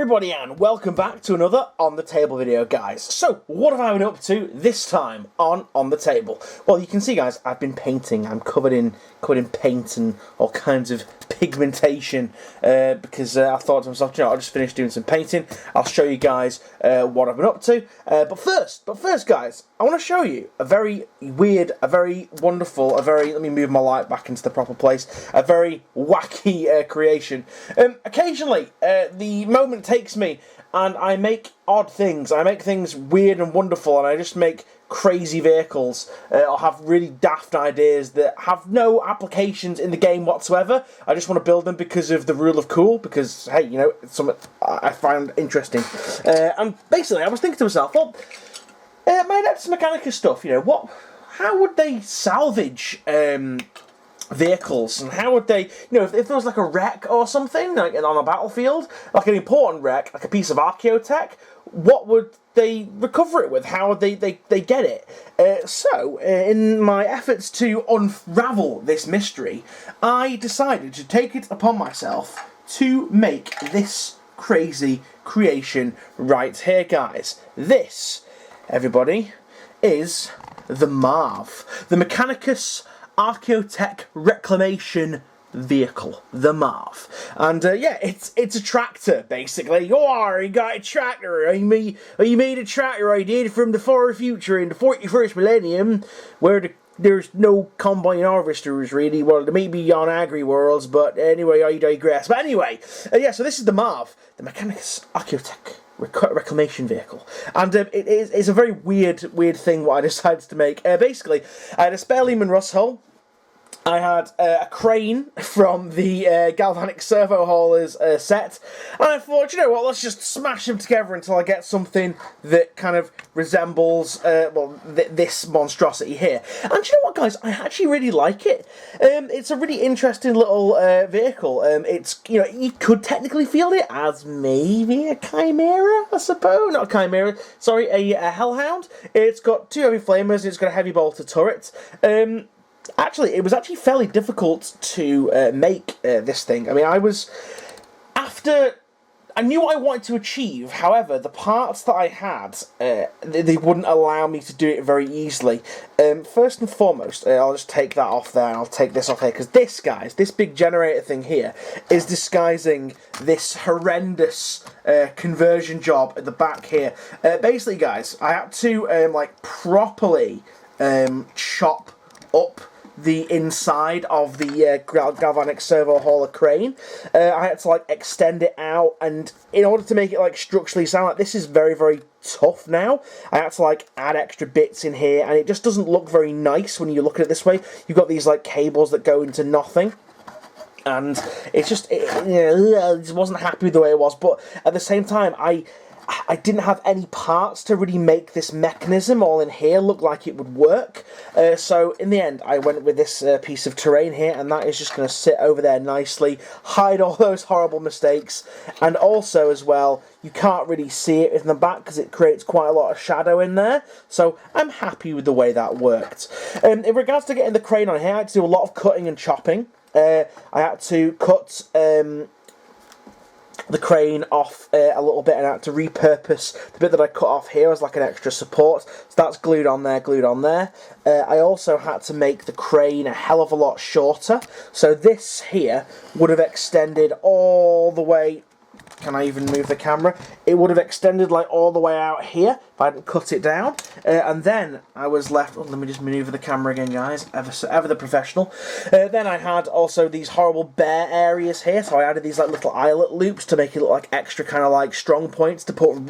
everybody and welcome back to another On The Table video, guys. So, what have I been up to this time on The Table? Well, you can see, guys, I've been painting. I'm covered in paint and all kinds of pigmentation because I thought to myself, you know, I'll just finish doing some painting. I'll show you guys what I've been up to. But first, guys, I want to show you a very weird, a very wonderful, let me move my light back into the proper place, a very wacky creation. Occasionally, the moment takes me and I make odd things. I make things weird and wonderful, and I just make crazy vehicles. I'll have really daft ideas that have no applications in the game whatsoever. I just want to build them because of the rule of cool, because, hey, you know, it's something I find interesting. And basically, I was thinking to myself, well, that's Mechanica stuff, you know, how would they salvage vehicles, and how would they, you know, if there was like a wreck or something, like on a battlefield, like an important wreck, like a piece of archaeotech, what would they recover it with? How would they get it? So, in my efforts to unravel this mystery, I decided to take it upon myself to make this crazy creation right here, guys. This, everybody, is the M.A.R.V, the Mechanicus Archaeotech Reclamation Vehicle, the M.A.R.V. And yeah, it's a tractor, basically. You got a tractor. You made a tractor, I did, from the far future in the 41st millennium, where there's no combine harvesters, really. Well, there may be on agri-worlds, but anyway, I digress. But anyway, yeah, so this is the M.A.R.V, the Mechanicus Archaeotech Reclamation Vehicle, and it's a very weird thing what I decided to make. Basically, I had a spare Lehman Russ hull. I had a crane from the galvanic servo haulers set, and I thought, you know what, let's just smash them together until I get something that kind of resembles, this monstrosity here. And you know what, guys, I actually really like it. It's a really interesting little vehicle. It's, you know, you could technically field it as maybe a Chimera, I suppose. Not a Chimera, sorry, a Hellhound. It's got two heavy flamers, and it's got a heavy bolter turret. Actually, it was actually fairly difficult to make this thing. I mean, I knew what I wanted to achieve. However, the parts that I had, they wouldn't allow me to do it very easily. First and foremost, I'll just take that off there, and I'll take this off here, because this, guys, this big generator thing here, is disguising this horrendous conversion job at the back here. Basically, guys, I had to, properly chop up the inside of the galvanic servo hauler crane. I had to like extend it out, and in order to make it like structurally sound, like this is very, very tough now, I had to like add extra bits in here, and it just doesn't look very nice when you look at it this way. You've got these like cables that go into nothing, and it's just, I just wasn't happy with the way it was. But at the same time, I didn't have any parts to really make this mechanism all in here look like it would work. So in the end, I went with this piece of terrain here, and that is just going to sit over there nicely, hide all those horrible mistakes. And also, as well, you can't really see it in the back because it creates quite a lot of shadow in there. So I'm happy with the way that worked. In regards to getting the crane on here, I had to do a lot of cutting and chopping. I had to cut the crane off a little bit, and I had to repurpose the bit that I cut off here as like an extra support. So that's glued on there, I also had to make the crane a hell of a lot shorter. So this here would have extended all the way. Can I even move the camera? It would have extended like all the way out here if I hadn't cut it down. And then I was left... Oh, let me just maneuver the camera again, guys. Ever the professional. Then I had also these horrible bare areas here. So I added these like little eyelet loops to make it look like extra kind of like strong points to put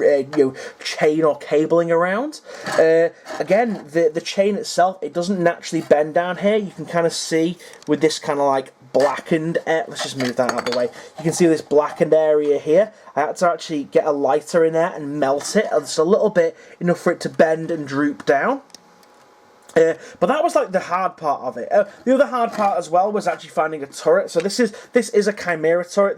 chain or cabling around. Again, the chain itself, it doesn't naturally bend down here. You can kind of see with this kind of like blackened, let's just move that out of the way. You can see this blackened area here. I had to actually get a lighter in there and melt it just a little bit, enough for it to bend and droop down. But that was like the hard part of it. The other hard part as well was actually finding a turret. So this is a Chimera turret,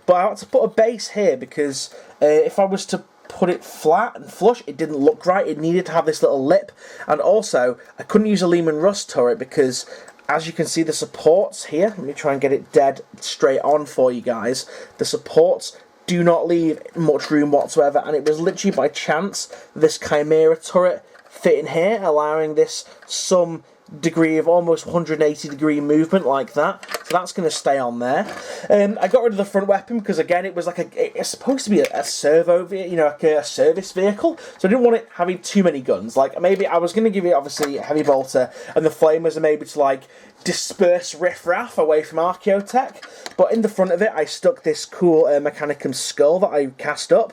but I had to put a base here because if I was to put it flat and flush, it didn't look right. It needed to have this little lip, and also I couldn't use a Lehman Russ turret because, as you can see, the supports here, let me try and get it dead straight on for you guys. The supports do not leave much room whatsoever, and it was literally by chance this Chimera turret fit in here, allowing this some degree of almost 180 degree movement like that, so that's going to stay on there. I got rid of the front weapon because again it was like it's supposed to be a servo, like a service vehicle, so I didn't want it having too many guns. Like maybe I was going to give it obviously a heavy bolter, and the flamers are maybe to like disperse riffraff away from Archaeotech, but in the front of it I stuck this cool Mechanicum skull that I cast up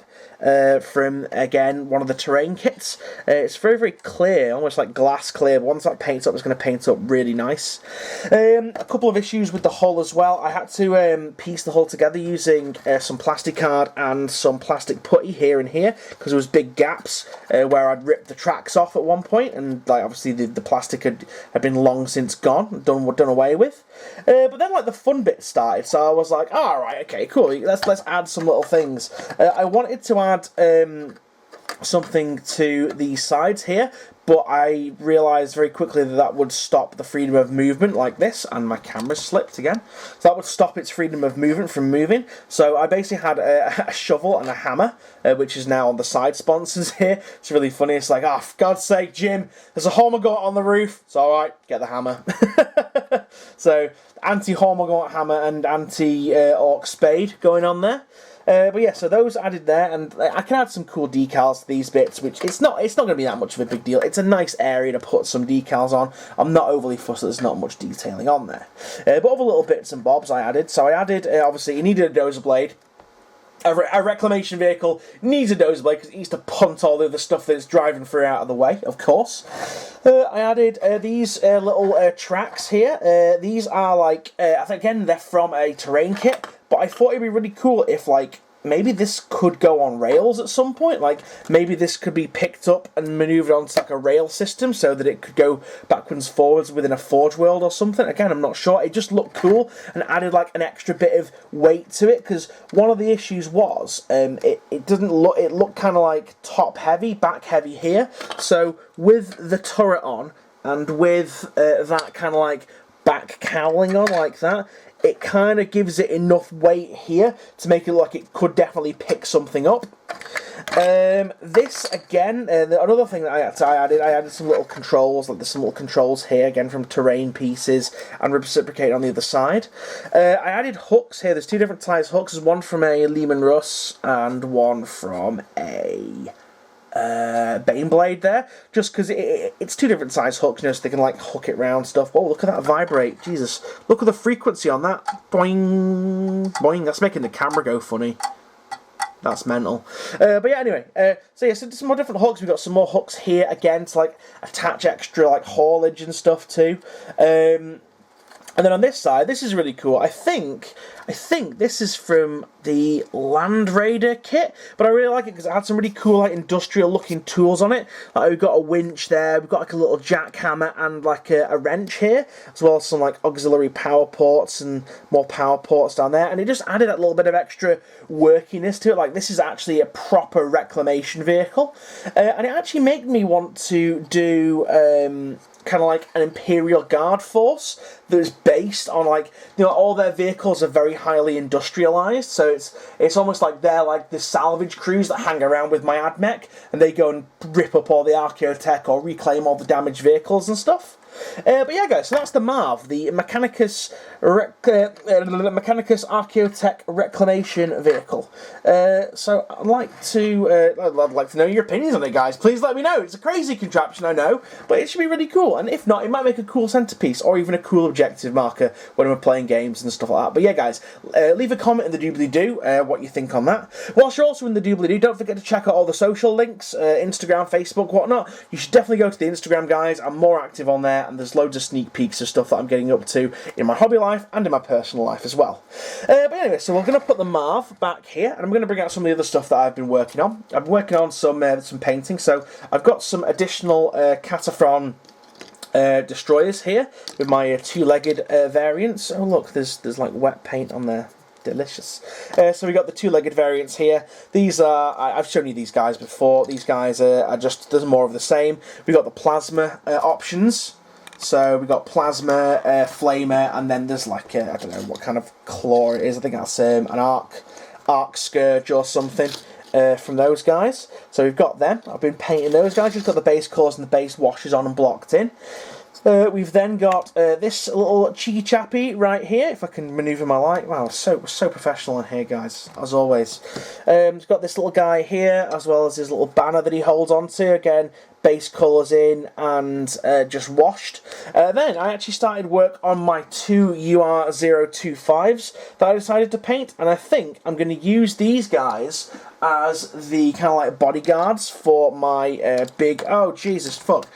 from, again, one of the terrain kits. It's very, very clear, almost like glass clear, but once that paints up, it's going to paint up really nice. A couple of issues with the hull as well. I had to piece the hull together using some plasticard and some plastic putty here and here, because there was big gaps where I'd ripped the tracks off at one point, and like obviously the plastic had been long since gone, done away with. But then like the fun bit started, so I was like, all right, okay, cool. Let's add some little things. I wanted to add something to the sides here, but I realised very quickly that would stop the freedom of movement like this, and my camera slipped again. So that would stop its freedom of movement from moving. So I basically had a shovel and a hammer, which is now on the side sponsors here. It's really funny. It's like, oh, for God's sake, Jim, there's a Hormigaunt on the roof. It's alright, get the hammer. So, anti-Hormigaunt hammer and anti-Orc spade going on there. But yeah, so those added there, and I can add some cool decals to these bits, which it's not going to be that much of a big deal. It's a nice area to put some decals on. I'm not overly fussed that there's not much detailing on there. But other little bits and bobs I added. So I added, obviously, you needed a dozer blade. A reclamation vehicle needs a dozer blade because it needs to punt all the other stuff that it's driving through out of the way, of course. I added these little tracks here. These are like, I think again, they're from a terrain kit, but I thought it'd be really cool if like, maybe this could go on rails at some point. Like, maybe this could be picked up and manoeuvred onto like a rail system so that it could go backwards and forwards within a Forge world or something. Again, I'm not sure. It just looked cool and added like an extra bit of weight to it, because one of the issues was it looked kind of like top heavy, back heavy here. So with the turret on and with that kind of like back cowling on like that, it kind of gives it enough weight here to make it look like it could definitely pick something up. This, again, another thing that I added some little controls, like there's some little controls here, again from terrain pieces, and reciprocate on the other side. I added hooks here, there's two different types of hooks, there's one from a Lehman Russ and one from a Baneblade there, just because it's two different size hooks, so they can like hook it round stuff. Oh, look at that vibrate, Jesus, look at the frequency on that, boing, boing, that's making the camera go funny. That's mental. But yeah, anyway, so yeah, so some more different hooks. We've got some more hooks here, again, to like attach extra like haulage and stuff too. And then on this side, this is really cool. I think this is from the Land Raider kit, but I really like it because it had some really cool, like, industrial-looking tools on it. Like, we've got a winch there, we've got like a little jackhammer and like a wrench here, as well as some like auxiliary power ports and more power ports down there. And it just added that little bit of extra workiness to it. Like, this is actually a proper reclamation vehicle, and it actually made me want to do kind of like an Imperial Guard force that is based on, like, you know, all their vehicles are very highly industrialized, so it's almost like they're like the salvage crews that hang around with my AdMech, and they go and rip up all the Archaeotech or reclaim all the damaged vehicles and stuff. But yeah, guys, so that's the M.A.R.V, the Mechanicus Archaeotech Reclamation Vehicle. So I'd like to know your opinions on it, guys. Please let me know. It's a crazy contraption, I know, but it should be really cool. And if not, it might make a cool centerpiece or even a cool objective marker when we're playing games and stuff like that. But yeah, guys, leave a comment in the doobly-doo what you think on that. Whilst you're also in the doobly-doo, don't forget to check out all the social links, Instagram, Facebook, whatnot. You should definitely go to the Instagram, guys. I'm more active on there, and there's loads of sneak peeks of stuff that I'm getting up to in my hobby life and in my personal life as well. But anyway, so we're going to put the M.A.R.V back here, and I'm going to bring out some of the other stuff that I've been working on. I've been working on some painting, so I've got some additional Cataphron destroyers here with my two-legged variants. Oh look, there's like wet paint on there. Delicious. So we got the two-legged variants here. These are, I've shown you these guys before. These guys are just, there's more of the same. We got the plasma options. So we got plasma, flamer, and then there's like I don't know what kind of claw it is. I think that's an arc Arc Scourge or something from those guys. So we've got them. I've been painting those guys. Just got the base colours and the base washes on and blocked in. We've then got this little cheeky chappy right here, if I can manoeuvre my light. Wow, so professional in here, guys, as always. He's got this little guy here, as well as his little banner that he holds onto. Again, base colours in and just washed. Then I actually started work on my 2 UR025s that I decided to paint, and I think I'm going to use these guys as the kind of like bodyguards for my big... Oh, Jesus, fuck.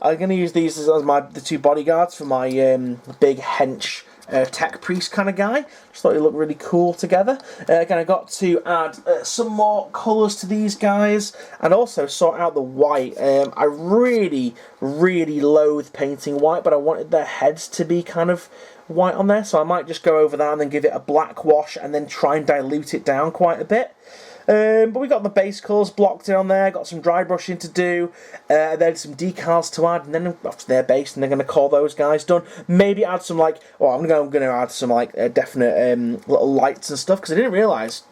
I'm going to use these as the 2 bodyguards for my big hench tech priest kind of guy. Just thought they looked really cool together. Again, I got to add some more colours to these guys and also sort out the white. I really loathe painting white, but I wanted their heads to be kind of white on there, so I might just go over that and then give it a black wash and then try and dilute it down quite a bit. But we got the base colours blocked in on there, got some dry brushing to do, then some decals to add, and then after they're based, and they're going to call those guys done. Maybe add some I'm going to add some definite little lights and stuff, because I didn't realise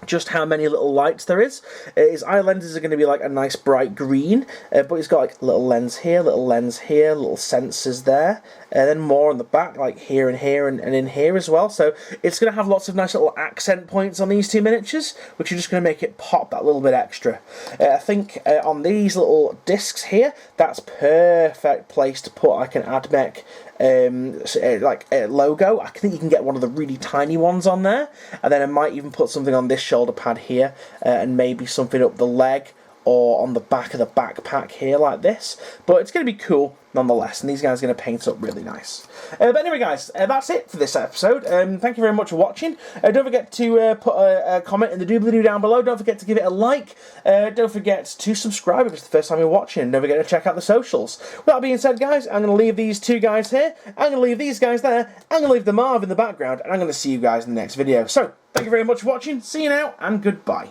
just how many little lights there is. His eye lenses are going to be like a nice bright green, but he's got like little lens here, little sensors there, and then more on the back, like here and here and in here as well. So it's going to have lots of nice little accent points on these 2 miniatures, which are just going to make it pop that little bit extra. I think on these little discs here, that's perfect place to put like an AdMech logo. I think you can get one of the really tiny ones on there, and then I might even put something on this shoulder pad here, and maybe something up the leg or on the back of the backpack here like this. But it's going to be cool nonetheless, and these guys are going to paint up really nice. But anyway, guys, that's it for this episode. Thank you very much for watching. Don't forget to put a comment in the doobly-doo down below. Don't forget to give it a like. Don't forget to subscribe if it's the first time you're watching. Don't forget to check out the socials. With that being said, guys, I'm going to leave these 2 guys here. I'm going to leave these guys there. I'm going to leave the M.A.R.V in the background, and I'm going to see you guys in the next video. So, thank you very much for watching. See you now, and goodbye.